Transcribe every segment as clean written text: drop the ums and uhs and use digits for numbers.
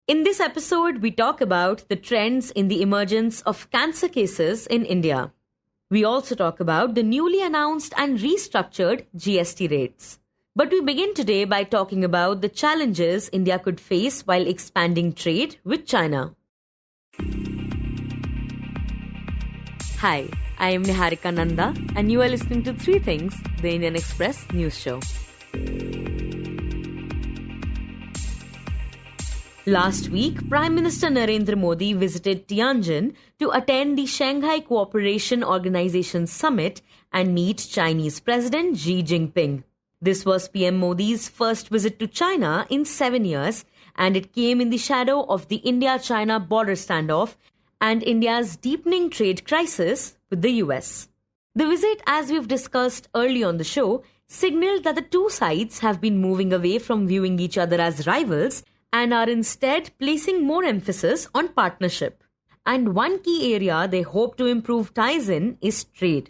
In this episode, we talk about the trends in the emergence of cancer cases in India. We also talk about the newly announced and restructured GST rates. But we begin today by talking about the challenges India could face while expanding trade with China. Hi, I am Niharika Nanda, and you are listening to Three Things, the Indian Express news show. Last week, Prime Minister Narendra Modi visited Tianjin to attend the Shanghai Cooperation Organization Summit and meet Chinese President Xi Jinping. This was PM Modi's first visit to China in 7 years, and it came in the shadow of the India-China border standoff and India's deepening trade crisis with the US. The visit, as we've discussed early on the show, signaled that the two sides have been moving away from viewing each other as rivals and are instead placing more emphasis on partnership. And one key area they hope to improve ties in is trade,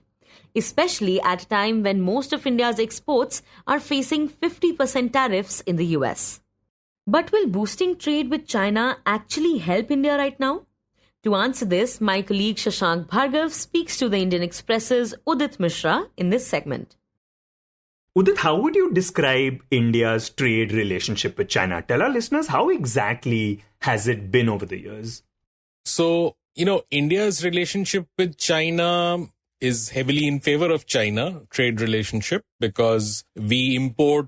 especially at a time when most of India's exports are facing 50% tariffs in the US. But will boosting trade with China actually help India right now? To answer this, my colleague Shashank Bhargava speaks to the Indian Express's Udit Misra in this segment. Udit, how would you describe India's trade relationship with China? Tell our listeners, how exactly has it been over the years? So, India's relationship with China is heavily in favor of China, trade relationship, because we import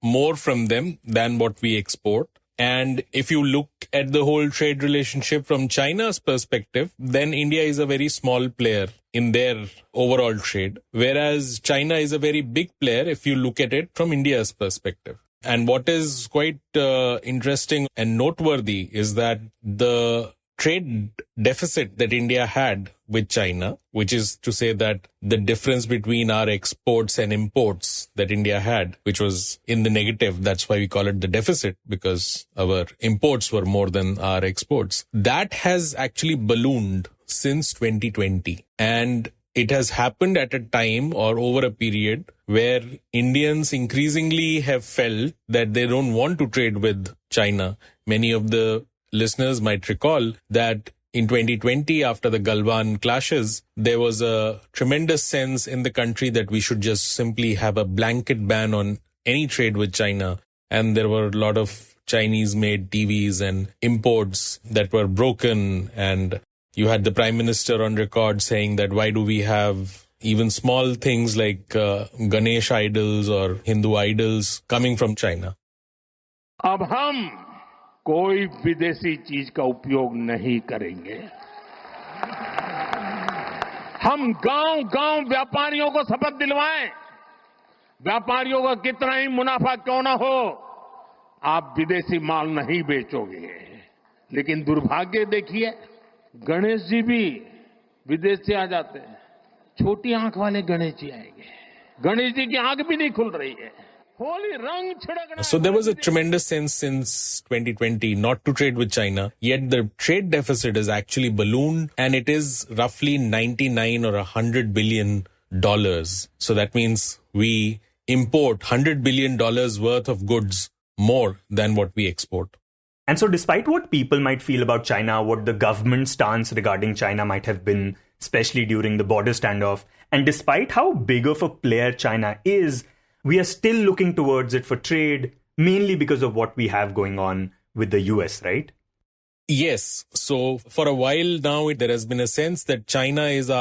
more from them than what we export. And if you look at the whole trade relationship from China's perspective, then India is a very small player in their overall trade, whereas China is a very big player if you look at it from India's perspective. And what is quite interesting and noteworthy is that the trade deficit that India had with China, which is to say that the difference between our exports and imports that India had, which was in the negative, that's why we call it the deficit, because our imports were more than our exports. That has actually ballooned since 2020. And it has happened at a time or over a period where Indians increasingly have felt that they don't want to trade with China. Many of the listeners might recall that in 2020, after the Galwan clashes, there was a tremendous sense in the country that we should just simply have a blanket ban on any trade with China. And there were a lot of Chinese-made TVs and imports that were broken. And you had the Prime Minister on record saying that why do we have even small things like Ganesh idols or Hindu idols coming from China? अब हम कोई विदेशी चीज का उपयोग नहीं करेंगे। हम गांव-गांव व्यापारियों को शपथ दिलवाएं, व्यापारियों का कितना ही मुनाफा क्यों ना हो, आप विदेशी माल नहीं बेचोगे। लेकिन दुर्भाग्य देखिए, गणेश जी भी विदेश से आ जाते हैं। छोटी आंख वाले गणेश जी आएंगे, गणेश जी की आंख भी नहीं खुल रही है। So there was a tremendous sense since 2020 not to trade with China, yet the trade deficit is actually ballooned and it is roughly 99 or $100 billion. So that means we import $100 billion worth of goods more than what we export. And so despite what people might feel about China, what the government stance regarding China might have been, especially during the border standoff, and despite how big of a player China is, we are still looking towards it for trade, mainly because of what we have going on with the US, right? Yes. So for a while now, there has been a sense that China is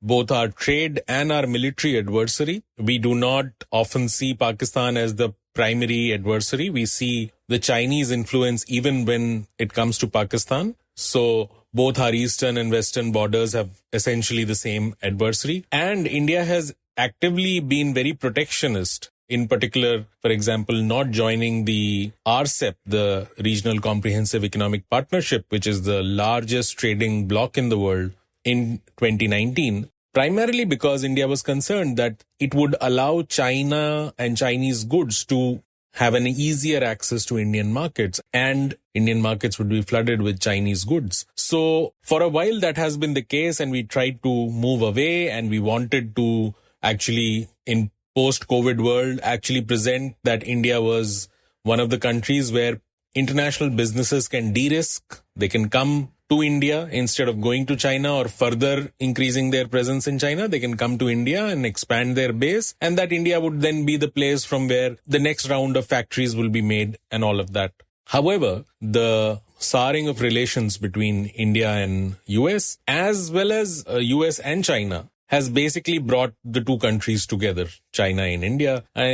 both our trade and our military adversary. We do not often see Pakistan as the primary adversary. We see the Chinese influence even when it comes to Pakistan. So both our eastern and western borders have essentially the same adversary. And India has actively been very protectionist, in particular, for example, not joining the RCEP, the Regional Comprehensive Economic Partnership, which is the largest trading bloc in the world in 2019, primarily because India was concerned that it would allow China and Chinese goods to have an easier access to Indian markets, and Indian markets would be flooded with Chinese goods. So for a while that has been the case, and we tried to move away, and we wanted to actually, in post-COVID world, actually present that India was one of the countries where international businesses can de-risk. They can come to India instead of going to China or further increasing their presence in China. They can come to India and expand their base, and that India would then be the place from where the next round of factories will be made and all of that. However, the souring of relations between India and US, as well as US and China, has basically brought the two countries together, China and India. And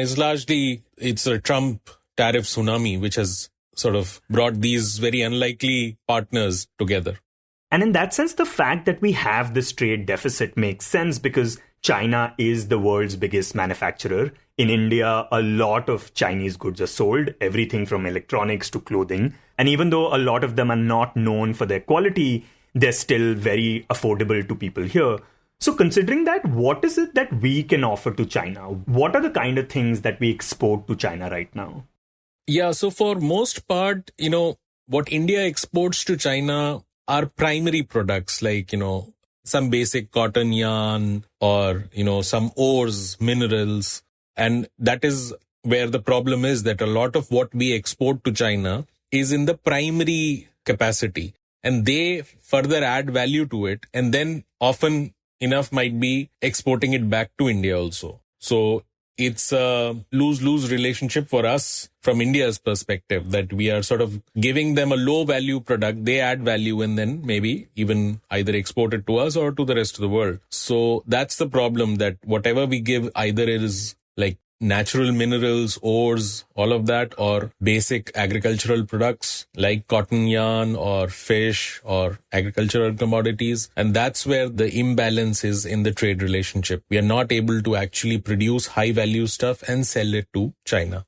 it's a Trump tariff tsunami, which has sort of brought these very unlikely partners together. And in that sense, the fact that we have this trade deficit makes sense because China is the world's biggest manufacturer. In India, a lot of Chinese goods are sold, everything from electronics to clothing. And even though a lot of them are not known for their quality, they're still very affordable to people here. So considering that, what is it that we can offer to China? What are the kind of things that we export to China right now? Yeah, so for most part, what India exports to China are primary products like, some basic cotton yarn or, some ores, minerals. And that is where the problem is, that a lot of what we export to China is in the primary capacity, and they further add value to it. And then often enough might be exporting it back to India also. So it's a lose-lose relationship for us from India's perspective, that we are sort of giving them a low-value product, they add value, and then maybe even either export it to us or to the rest of the world. So that's the problem, that whatever we give either is like natural minerals, ores, all of that, or basic agricultural products like cotton yarn or fish or agricultural commodities. And that's where the imbalance is in the trade relationship. We are not able to actually produce high value stuff and sell it to China.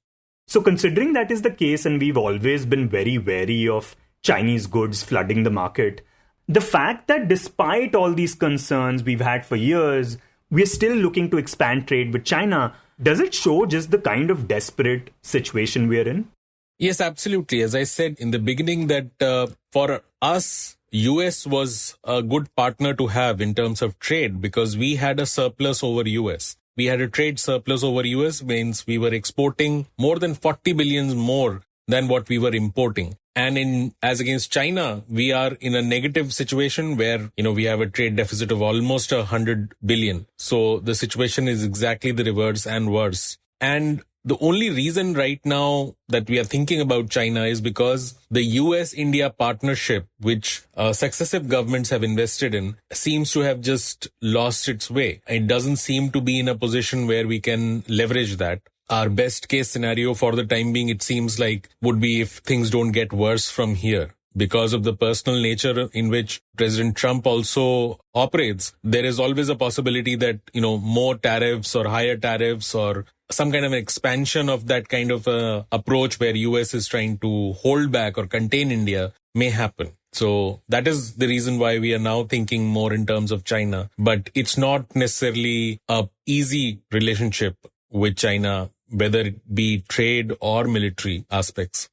So considering that is the case, and we've always been very wary of Chinese goods flooding the market, the fact that despite all these concerns we've had for years, we're still looking to expand trade with China, does it show just the kind of desperate situation we're in? Yes, absolutely. As I said in the beginning, that for us, US was a good partner to have in terms of trade because we had a surplus over US. We had a trade surplus over US, means we were exporting more than 40 billion more than what we were importing. And as against China, we are in a negative situation where, we have a trade deficit of almost 100 billion. So the situation is exactly the reverse and worse. And the only reason right now that we are thinking about China is because the US-India partnership, which successive governments have invested in, seems to have just lost its way. It doesn't seem to be in a position where we can leverage that. Our best case scenario for the time being, it seems like, would be if things don't get worse from here. Because of the personal nature in which President Trump also operates, there is always a possibility that, more tariffs or higher tariffs or some kind of an expansion of that kind of approach where US is trying to hold back or contain India may happen. So that is the reason why we are now thinking more in terms of China. But it's not necessarily a easy relationship with China, whether it be trade or military aspects.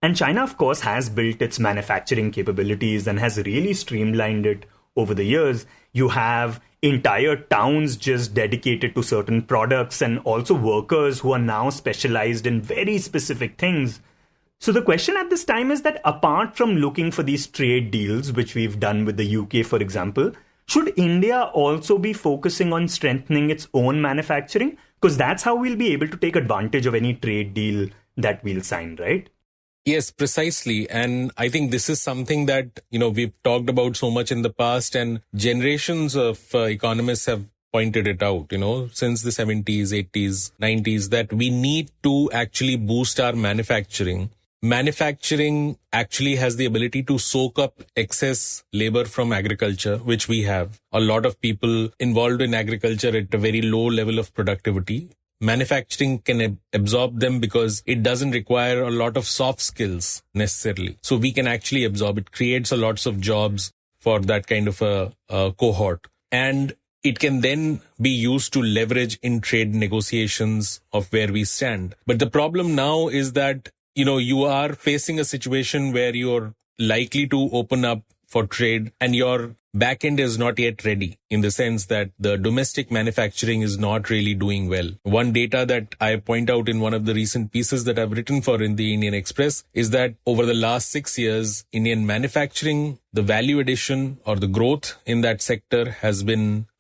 And China, of course, has built its manufacturing capabilities and has really streamlined it over the years. You have entire towns just dedicated to certain products and also workers who are now specialized in very specific things. So the question at this time is that apart from looking for these trade deals, which we've done with the UK, for example, should India also be focusing on strengthening its own manufacturing? Because that's how we'll be able to take advantage of any trade deal that we'll sign, right? Yes, precisely. And I think this is something that, we've talked about so much in the past, and generations of economists have pointed it out, since the 70s, 80s, 90s, that we need to actually boost our manufacturing. Manufacturing actually has the ability to soak up excess labor from agriculture, which we have. A lot of people involved in agriculture at a very low level of productivity. Manufacturing can absorb them because it doesn't require a lot of soft skills necessarily. So we can actually absorb it, creates a lots of jobs for that kind of a cohort. And it can then be used to leverage in trade negotiations of where we stand. But the problem now is that, you are facing a situation where you're likely to open up for trade and your back end is not yet ready, in the sense that the domestic manufacturing is not really doing well. One data that I point out in one of the recent pieces that I've written for in the Indian Express is that over the last 6 years, Indian manufacturing, the value addition or the growth in that sector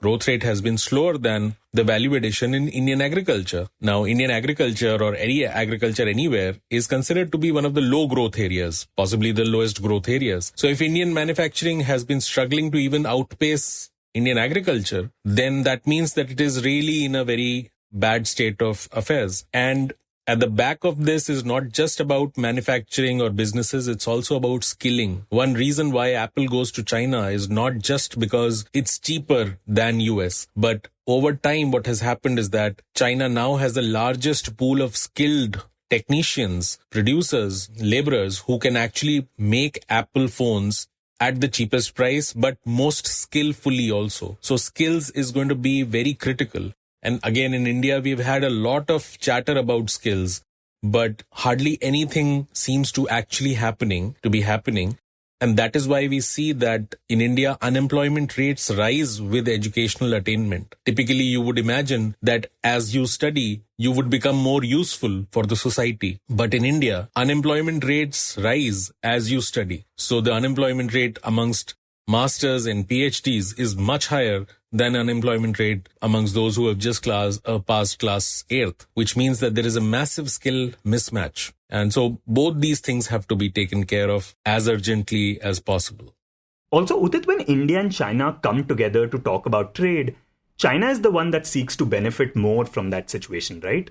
growth rate has been slower than the value addition in Indian agriculture. Now, Indian agriculture or any agriculture anywhere is considered to be one of the low growth areas, possibly the lowest growth areas. So if Indian manufacturing has been struggling to even outpace Indian agriculture, then that means that it is really in a very bad state of affairs. And at the back of this is not just about manufacturing or businesses, it's also about skilling. One reason why Apple goes to China is not just because it's cheaper than US, but over time what has happened is that China now has the largest pool of skilled technicians, producers, laborers who can actually make Apple phones at the cheapest price, but most skillfully also. So skills is going to be very critical. And again, in India, we've had a lot of chatter about skills, but hardly anything seems to actually be happening. And that is why we see that in India, unemployment rates rise with educational attainment. Typically, you would imagine that as you study, you would become more useful for the society. But in India, unemployment rates rise as you study. So the unemployment rate amongst masters and PhDs is much higher than unemployment rate amongst those who have just passed class 8th, which means that there is a massive skill mismatch. And so both these things have to be taken care of as urgently as possible. Also, Udit, when India and China come together to talk about trade, China is the one that seeks to benefit more from that situation, right?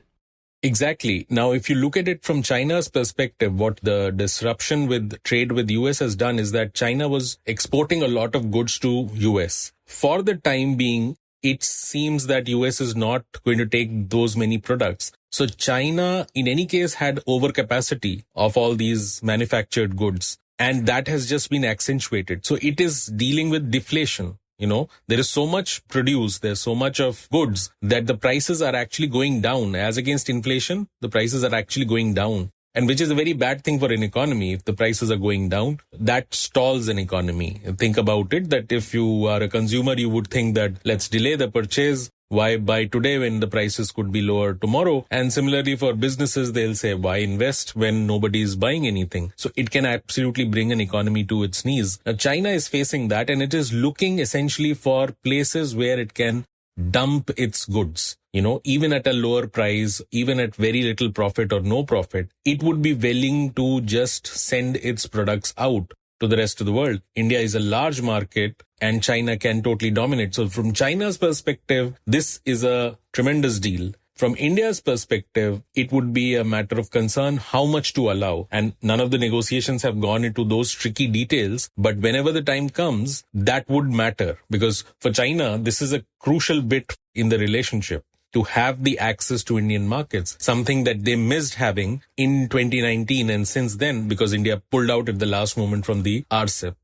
Exactly. Now, if you look at it from China's perspective, what the disruption with trade with US has done is that China was exporting a lot of goods to US. For the time being, it seems that US is not going to take those many products. So China, in any case, had overcapacity of all these manufactured goods. And that has just been accentuated. So it is dealing with deflation. You know, there is so much produced, there's so much of goods that the prices are actually going down. As against inflation, the prices are actually going down. And which is a very bad thing for an economy. If the prices are going down, that stalls an economy. Think about it, that if you are a consumer, you would think that let's delay the purchase. Why buy today when the prices could be lower tomorrow? And similarly for businesses, they'll say, why invest when nobody is buying anything? So it can absolutely bring an economy to its knees. Now, China is facing that, and it is looking essentially for places where it can dump its goods. You know, even at a lower price, even at very little profit or no profit, it would be willing to just send its products out to the rest of the world. India is a large market and China can totally dominate. So from China's perspective, this is a tremendous deal. From India's perspective, it would be a matter of concern how much to allow. And none of the negotiations have gone into those tricky details. But whenever the time comes, that would matter. Because for China, this is a crucial bit in the relationship, to have the access to Indian markets, something that they missed having in 2019 and since then, because India pulled out at the last moment from the RCEP.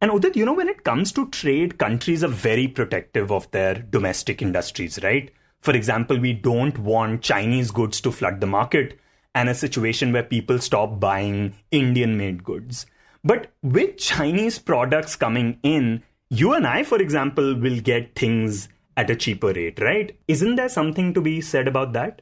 And Udit, you know, when it comes to trade, countries are very protective of their domestic industries, right? For example, we don't want Chinese goods to flood the market and a situation where people stop buying Indian-made goods. But with Chinese products coming in, you and I, for example, will get things at a cheaper rate, right? Isn't there something to be said about that?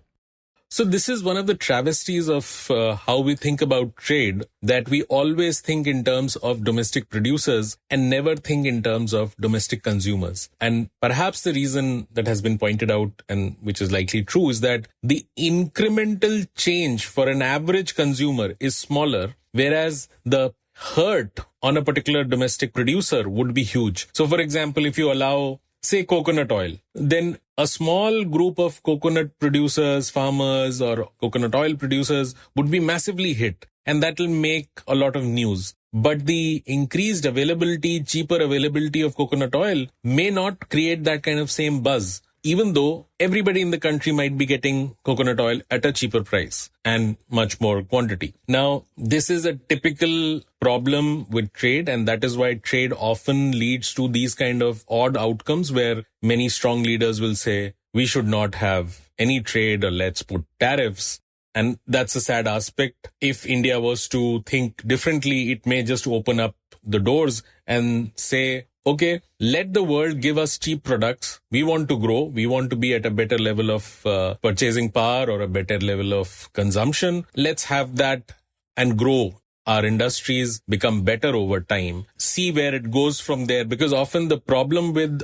So this is one of the travesties of how we think about trade, that we always think in terms of domestic producers and never think in terms of domestic consumers. And perhaps the reason that has been pointed out, and which is likely true, is that the incremental change for an average consumer is smaller, whereas the hurt on a particular domestic producer would be huge. So for example, if you allow, say, coconut oil, then a small group of coconut producers, farmers, or coconut oil producers would be massively hit, and that will make a lot of news. But the increased availability, cheaper availability of coconut oil may not create that kind of same buzz, even though everybody in the country might be getting coconut oil at a cheaper price and much more quantity. Now, this is a typical problem with trade, and that is why trade often leads to these kind of odd outcomes where many strong leaders will say, we should not have any trade, or let's put tariffs. And that's a sad aspect. If India was to think differently, it may just open up the doors and say, okay, let the world give us cheap products. We want to grow. We want to be at a better level of purchasing power or a better level of consumption. Let's have that and grow. Our industries become better over time. See where it goes from there. Because often the problem with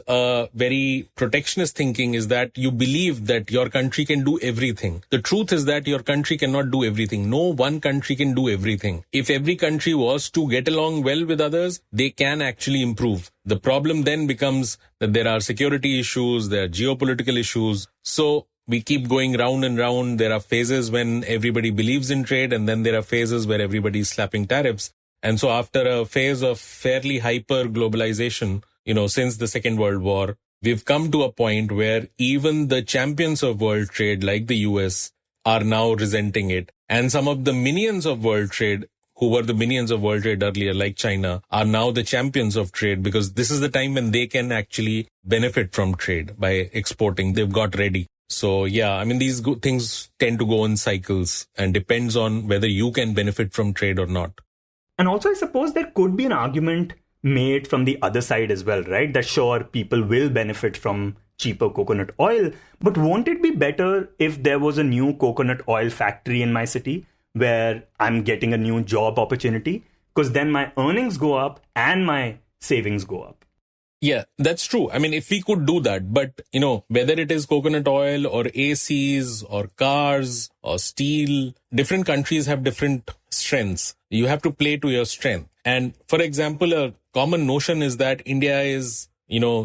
very protectionist thinking is that you believe that your country can do everything. The truth is that your country cannot do everything. No one country can do everything. If every country was to get along well with others, they can actually improve. The problem then becomes that there are security issues, there are geopolitical issues. So we keep going round and round. There are phases when everybody believes in trade, and then there are phases where everybody is slapping tariffs. And so after a phase of fairly hyper globalization, since the Second World War, we've come to a point where even the champions of world trade, like the US, are now resenting it. And some of the minions of world trade, who were the minions of world trade earlier, like China, are now the champions of trade, because this is the time when they can actually benefit from trade by exporting. They've got ready. So, yeah, these things tend to go in cycles and depends on whether you can benefit from trade or not. And also, I suppose there could be an argument made from the other side as well, right? That sure, people will benefit from cheaper coconut oil, but won't it be better if there was a new coconut oil factory in my city where I'm getting a new job opportunity? Because then my earnings go up and my savings go up. Yeah, that's true. If we could do that, but, whether it is coconut oil or ACs or cars or steel, different countries have different strengths. You have to play to your strength. And for example, a common notion is that India is,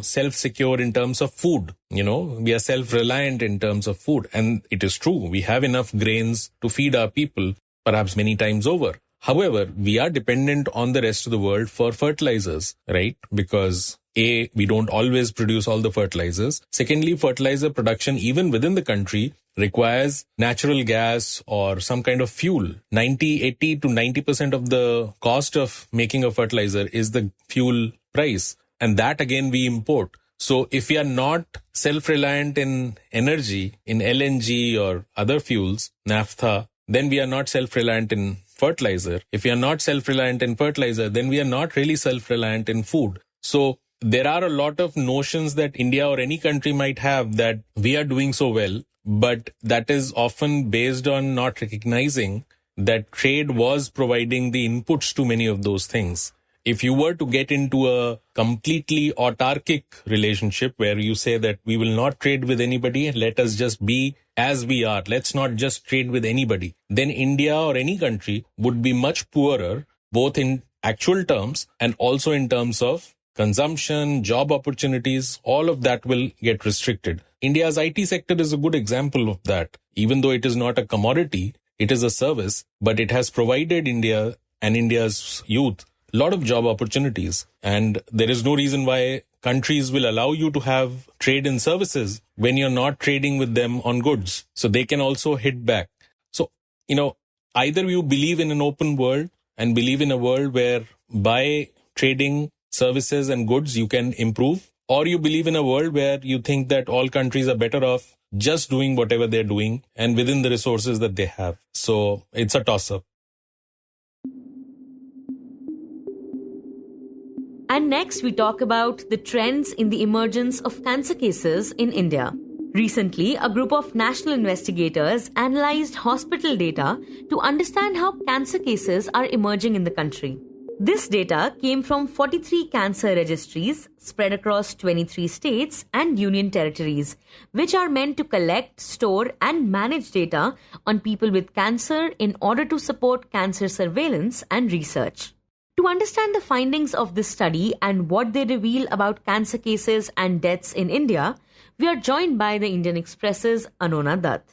self-secure in terms of food. We are self-reliant in terms of food. And it is true. We have enough grains to feed our people, perhaps many times over. However, we are dependent on the rest of the world for fertilizers, right? Because A, we don't always produce all the fertilizers. Secondly, fertilizer production, even within the country, requires natural gas or some kind of fuel. 80 to 90% of the cost of making a fertilizer is the fuel price. And that again, we import. So if we are not self-reliant in energy, in LNG or other fuels, naphtha, then we are not self-reliant in fertilizer. If we are not self-reliant in fertilizer, then we are not really self-reliant in food. So there are a lot of notions that India or any country might have that we are doing so well, but that is often based on not recognizing that trade was providing the inputs to many of those things. If you were to get into a completely autarkic relationship where you say that we will not trade with anybody and let us just be as we are, let's not just trade with anybody, then India or any country would be much poorer, both in actual terms and also in terms of consumption, job opportunities. All of that will get restricted. India's IT sector is a good example of that. Even though it is not a commodity, it is a service, but it has provided India and India's youth a lot of job opportunities. And there is no reason why countries will allow you to have trade in services when you're not trading with them on goods. So they can also hit back. So, either you believe in an open world and believe in a world where by trading services and goods you can improve, or you believe in a world where you think that all countries are better off just doing whatever they're doing and within the resources that they have. So it's a toss-up. And next, we talk about the trends in the emergence of cancer cases in India. Recently, a group of national investigators analysed hospital data to understand how cancer cases are emerging in the country. This data came from 43 cancer registries spread across 23 states and union territories, which are meant to collect, store, and manage data on people with cancer in order to support cancer surveillance and research. To understand the findings of this study and what they reveal about cancer cases and deaths in India, we are joined by the Indian Express's Anonna Dutt.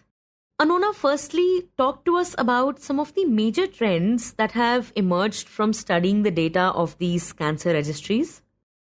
Anonna, firstly, talk to us about some of the major trends that have emerged from studying the data of these cancer registries.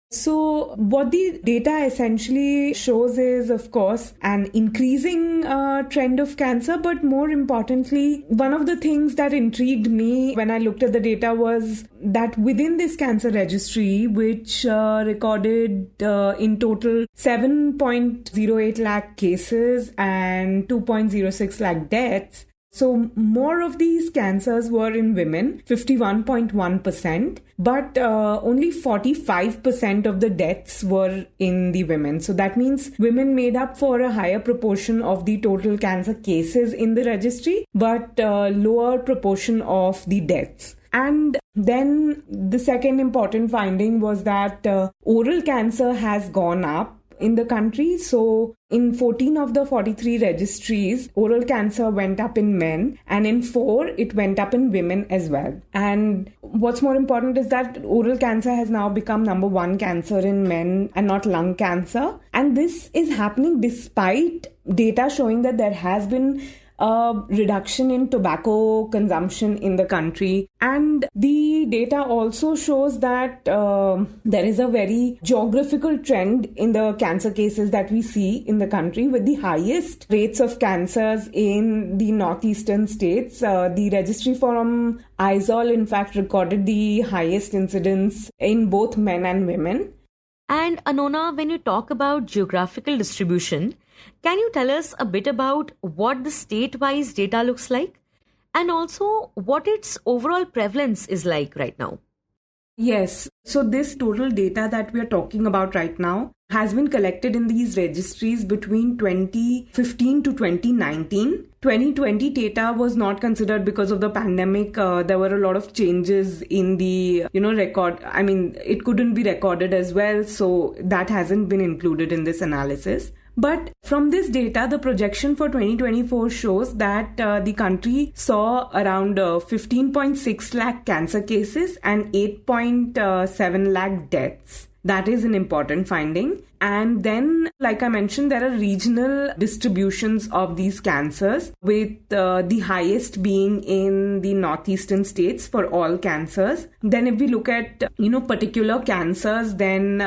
So what the data essentially shows is, of course, an increasing trend of cancer. But more importantly, one of the things that intrigued me when I looked at the data was that within this cancer registry, which recorded in total 7.08 lakh cases and 2.06 lakh deaths, So more of these cancers were in women, 51.1%, but only 45% of the deaths were in the women. So that means women made up for a higher proportion of the total cancer cases in the registry, but lower proportion of the deaths. And then the second important finding was that oral cancer has gone up in the country. So in 14 of the 43 registries, oral cancer went up in men, and in 4, it went up in women as well. And what's more important is that oral cancer has now become number 1 cancer in men and not lung cancer. And this is happening despite data showing that there has been a reduction in tobacco consumption in the country. And the data also shows that there is a very geographical trend in the cancer cases that we see in the country, with the highest rates of cancers in the northeastern states. The registry from Aizawl, in fact, recorded the highest incidence in both men and women. And Anonna, when you talk about geographical distribution, can you tell us a bit about what the state-wise data looks like, and also what its overall prevalence is like right now? Yes. So this total data that we are talking about right now has been collected in these registries between 2015 to 2019. 2020 data was not considered because of the pandemic. There were a lot of changes in the, record. I mean, it couldn't be recorded as well. So that hasn't been included in this analysis. But from this data, the projection for 2024 shows that the country saw around 15.6 lakh cancer cases and 8.7 lakh deaths. That is an important finding. And then, like I mentioned, there are regional distributions of these cancers, with the highest being in the northeastern states for all cancers. Then if we look at, particular cancers, then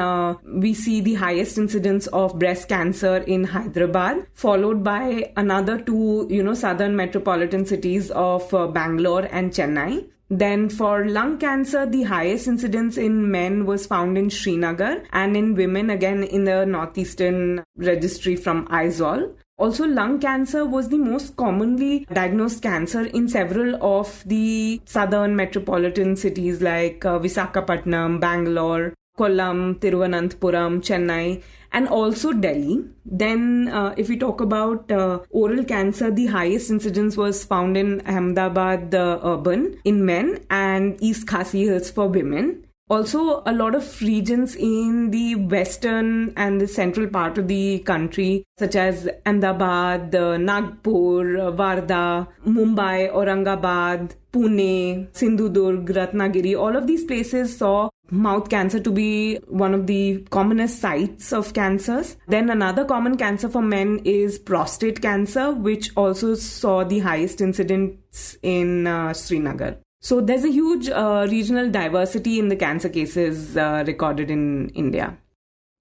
we see the highest incidence of breast cancer in Hyderabad, followed by another 2, southern metropolitan cities of Bangalore and Chennai. Then for lung cancer, the highest incidence in men was found in Srinagar, and in women again in the northeastern registry from Aizawl. Also, lung cancer was the most commonly diagnosed cancer in several of the southern metropolitan cities like Visakhapatnam, Bangalore, Kollam, Thiruvananthapuram, Chennai, and also Delhi. Then if we talk about oral cancer, the highest incidence was found in Ahmedabad urban in men and East Khasi Hills for women. Also, a lot of regions in the western and the central part of the country, such as Ahmedabad, Nagpur, Wardha, Mumbai, Aurangabad, Pune, Sindhudurg, Ratnagiri, all of these places saw mouth cancer to be one of the commonest sites of cancers. Then another common cancer for men is prostate cancer, which also saw the highest incidence in Srinagar. So there's a huge regional diversity in the cancer cases recorded in India.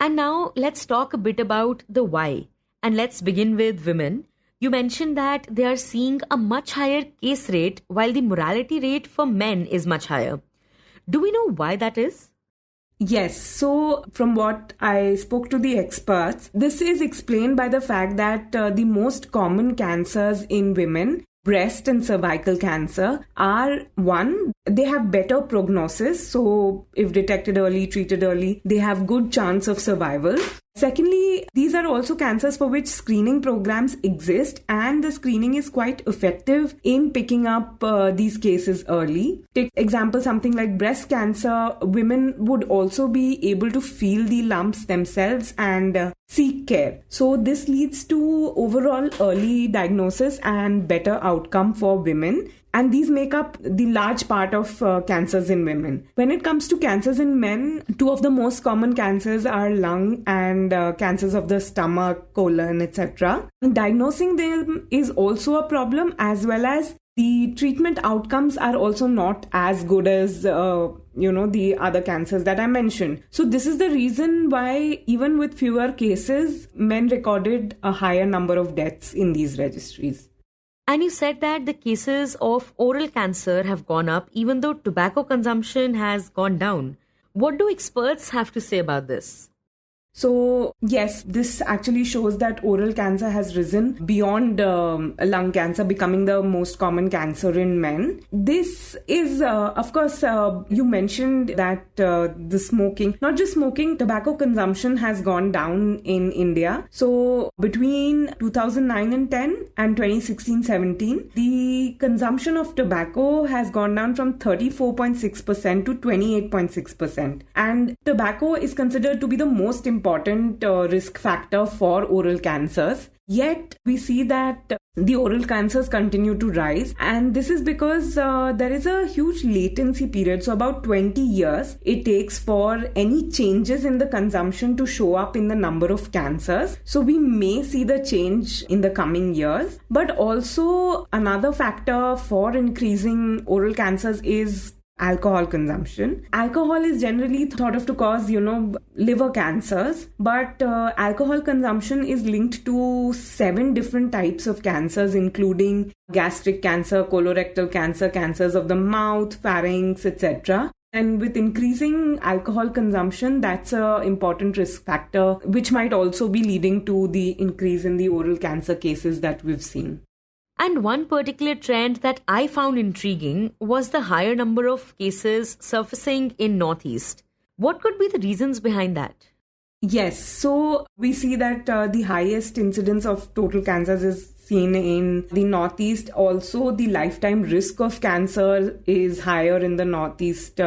And now let's talk a bit about the why. And let's begin with women. You mentioned that they are seeing a much higher case rate while the mortality rate for men is much higher. Do we know why that is? Yes. So from what I spoke to the experts, this is explained by the fact that the most common cancers in women, breast and cervical cancer, are one, they have better prognosis. So if detected early, treated early, they have good chance of survival. Secondly, these are also cancers for which screening programs exist, and the screening is quite effective in picking up these cases early. Take example, something like breast cancer, women would also be able to feel the lumps themselves and seek care. So this leads to overall early diagnosis and better outcome for women. And these make up the large part of cancers in women. When it comes to cancers in men, 2 of the most common cancers are lung and cancers of the stomach, colon, etc. Diagnosing them is also a problem, as well as the treatment outcomes are also not as good as, the other cancers that I mentioned. So this is the reason why even with fewer cases, men recorded a higher number of deaths in these registries. And you said that the cases of oral cancer have gone up even though tobacco consumption has gone down. What do experts have to say about this? So yes, this actually shows that oral cancer has risen beyond lung cancer, becoming the most common cancer in men. This is, of course, you mentioned that the smoking, not just smoking, tobacco consumption has gone down in India. So between 2009 and 10 and 2016-17, the consumption of tobacco has gone down from 34.6% to 28.6%. And tobacco is considered to be the most important risk factor for oral cancers. Yet we see that the oral cancers continue to rise, and this is because there is a huge latency period. So about 20 years it takes for any changes in the consumption to show up in the number of cancers. So we may see the change in the coming years. But also another factor for increasing oral cancers is alcohol consumption. Alcohol is generally thought of to cause, liver cancers, but alcohol consumption is linked to 7 different types of cancers, including gastric cancer, colorectal cancer, cancers of the mouth, pharynx, etc. And with increasing alcohol consumption, that's an important risk factor, which might also be leading to the increase in the oral cancer cases that we've seen. And one particular trend that I found intriguing was the higher number of cases surfacing in Northeast. What could be the reasons behind that? Yes, so we see that the highest incidence of total cancers is seen in the Northeast. Also, the lifetime risk of cancer is higher in the Northeast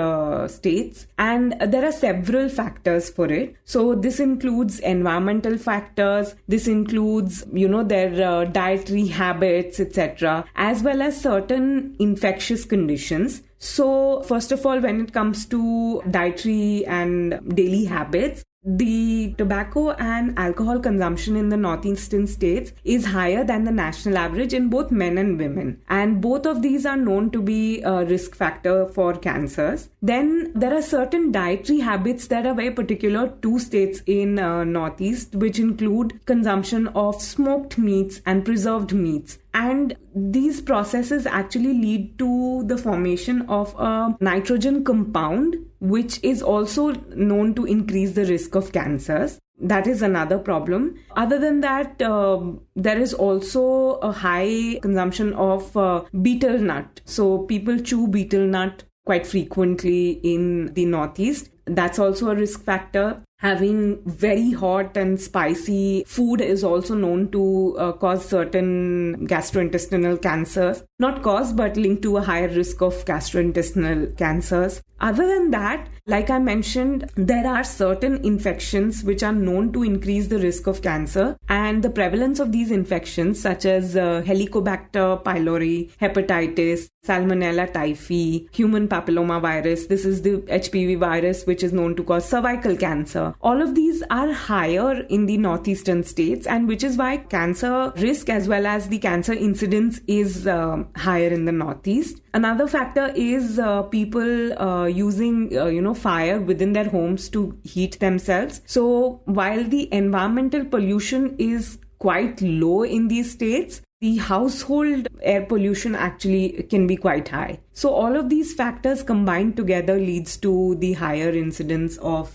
states. And there are several factors for it. So this includes environmental factors. This includes, their dietary habits, etc., as well as certain infectious conditions. So first of all, when it comes to dietary and daily habits, the tobacco and alcohol consumption in the northeastern states is higher than the national average in both men and women. And both of these are known to be a risk factor for cancers. Then there are certain dietary habits that are very particular to states in northeast, which include consumption of smoked meats and preserved meats. And these processes actually lead to the formation of a nitrogen compound, which is also known to increase the risk of cancers. That is another problem. Other than that, there is also a high consumption of betel nut. So people chew betel nut quite frequently in the Northeast. That's also a risk factor. Having very hot and spicy food is also known to cause certain gastrointestinal cancers. Not cause, but linked to a higher risk of gastrointestinal cancers. Other than that, like I mentioned, there are certain infections which are known to increase the risk of cancer. And the prevalence of these infections, such as Helicobacter pylori, hepatitis, Salmonella typhi, human papilloma virus, this is the HPV virus which is known to cause cervical cancer. All of these are higher in the northeastern states, and which is why cancer risk as well as the cancer incidence is higher in the northeast. Another factor is people using fire within their homes to heat themselves. So while the environmental pollution is quite low in these states, the household air pollution actually can be quite high. So all of these factors combined together leads to the higher incidence of,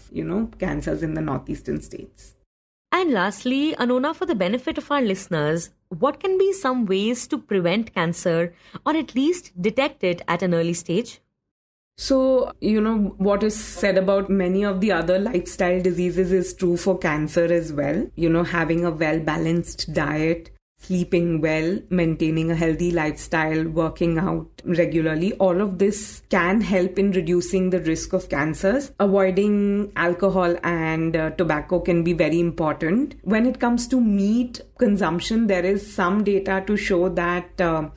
cancers in the northeastern states. And lastly, Anonna, for the benefit of our listeners, what can be some ways to prevent cancer or at least detect it at an early stage? So, what is said about many of the other lifestyle diseases is true for cancer as well. Having a well-balanced diet, sleeping well, maintaining a healthy lifestyle, working out regularly, all of this can help in reducing the risk of cancers. Avoiding alcohol and tobacco can be very important. When it comes to meat consumption, there is some data to show that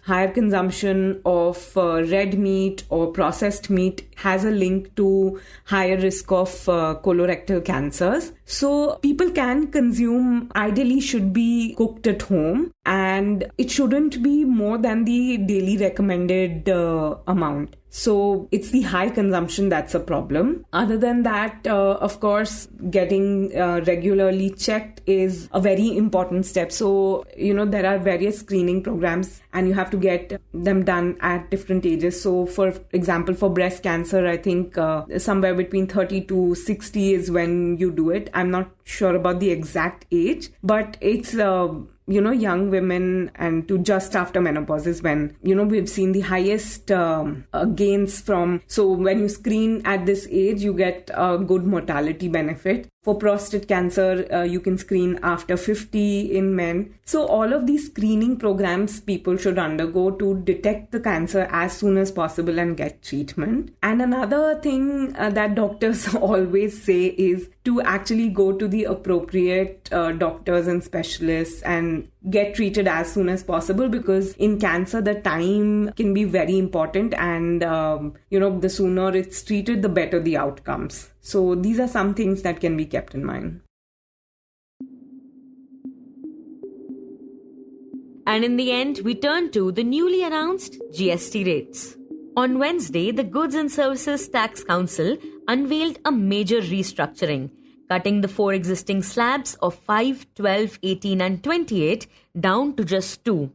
higher consumption of red meat or processed meat has a link to higher risk of colorectal cancers. So people can consume, ideally should be cooked at home, and it shouldn't be more than the daily recommended amount. So it's the high consumption that's a problem. Other than that, of course, getting regularly checked is a very important step. So, there are various screening programs and you have to get them done at different ages. So, for example, for breast cancer, I think somewhere between 30 to 60 is when you do it. I'm not sure about the exact age, but it's young women and to just after menopause is when, we've seen the highest gains from. So when you screen at this age, you get a good mortality benefit. For prostate cancer, you can screen after 50 in men. So all of these screening programs people should undergo to detect the cancer as soon as possible and get treatment. And another thing that doctors always say is to actually go to the appropriate doctors and specialists and get treated as soon as possible, because in cancer, the time can be very important and, the sooner it's treated, the better the outcomes. So these are some things that can be kept in mind. And in the end, we turn to the newly announced GST rates. On Wednesday, the Goods and Services Tax Council unveiled a major restructuring, cutting the 4 existing slabs of 5, 12, 18 and 28 down to just 2,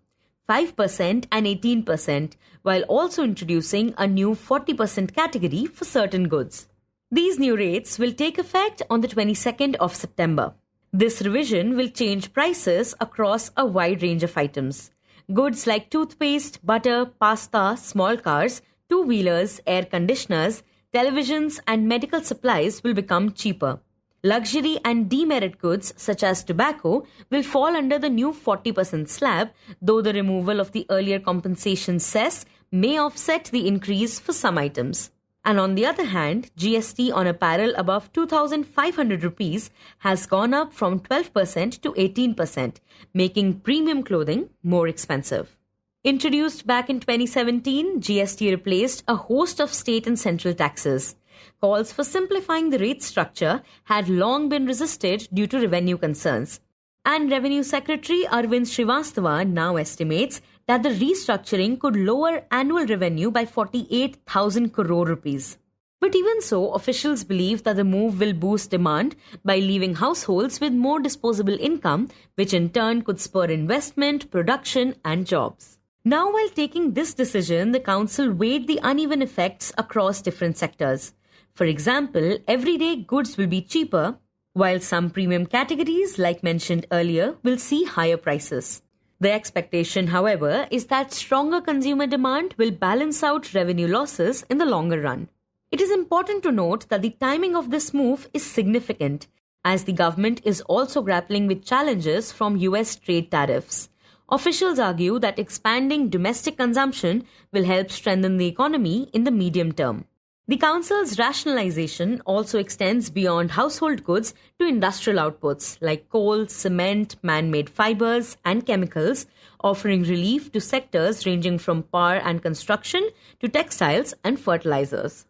5% and 18%, while also introducing a new 40% category for certain goods. These new rates will take effect on the 22nd of September. This revision will change prices across a wide range of items. Goods like toothpaste, butter, pasta, small cars, two-wheelers, air conditioners, televisions and medical supplies will become cheaper. Luxury and demerit goods such as tobacco will fall under the new 40% slab, though the removal of the earlier compensation cess may offset the increase for some items. And on the other hand, GST on apparel above 2,500 rupees has gone up from 12% to 18%, making premium clothing more expensive. Introduced back in 2017, GST replaced a host of state and central taxes. Calls for simplifying the rate structure had long been resisted due to revenue concerns. And Revenue Secretary Arvind Srivastava now estimates that the restructuring could lower annual revenue by 48,000 crore rupees. But even so, officials believe that the move will boost demand by leaving households with more disposable income, which in turn could spur investment, production and jobs. Now, while taking this decision, the council weighed the uneven effects across different sectors. For example, everyday goods will be cheaper, while some premium categories, like mentioned earlier, will see higher prices. The expectation, however, is that stronger consumer demand will balance out revenue losses in the longer run. It is important to note that the timing of this move is significant, as the government is also grappling with challenges from US trade tariffs. Officials argue that expanding domestic consumption will help strengthen the economy in the medium term. The Council's rationalization also extends beyond household goods to industrial outputs like coal, cement, man-made fibers, and chemicals, offering relief to sectors ranging from power and construction to textiles and fertilizers.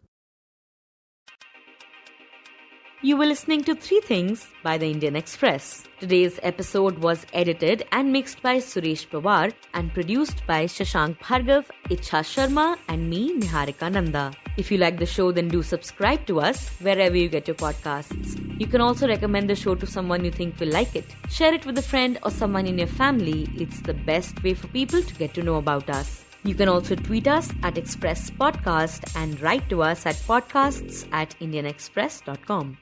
You were listening to 3 Things by the Indian Express. Today's episode was edited and mixed by Suresh Pawar and produced by Shashank, Bhargava, Ichha, Sharma and me, Niharika, Nanda. If you like the show, then do subscribe to us wherever you get your podcasts. You can also recommend the show to someone you think will like it. Share it with a friend or someone in your family. It's the best way for people to get to know about us. You can also tweet us at Express Podcast and write to us at podcasts@indianexpress.com.